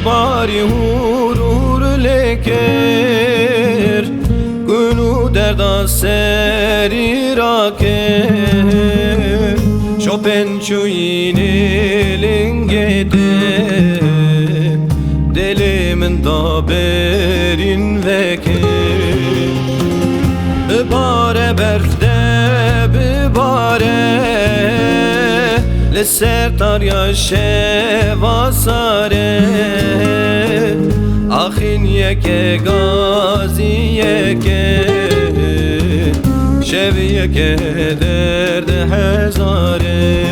باری هور لکر گلو درد سری را کر شپن چوین لنگده دل من دابرین وکر بباره برفده بباره لسر تاریا شوا ساره آخین یک گازی یک شو یک درد هزاره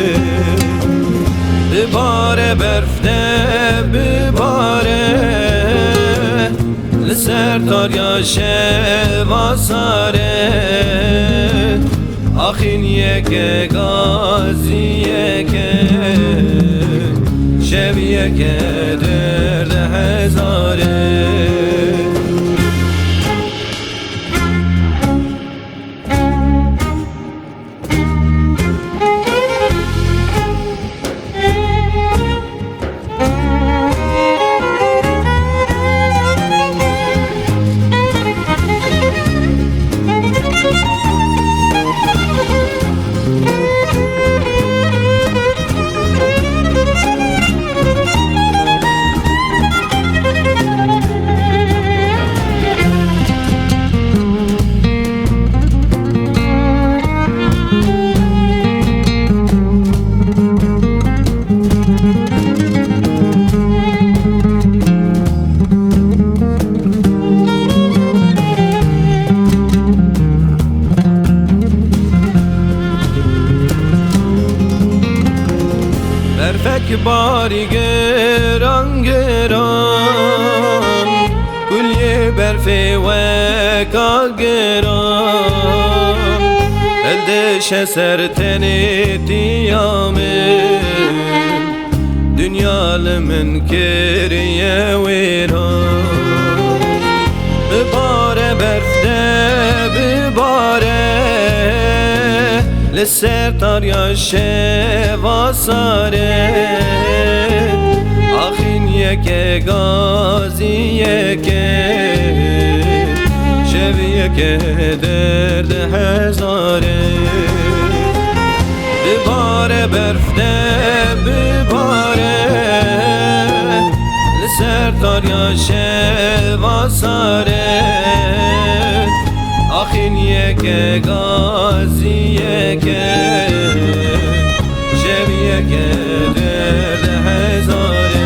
بباره برفته بباره لسر تاریا شوا ساره آخین یک گازی یک شب یک درد هزاره برفک باری گران گران کلیه برفی وکا گران الدش سر تنی دیامه دنیا لمن کریه ویران بباره برفته بباره لسر تاریا شوا ساره آخین یک گازی یک شو یک درد هزاره بباره برفته بباره لسر تاریا شوا ساره آخین یک گازی یک شب یک درد هزاره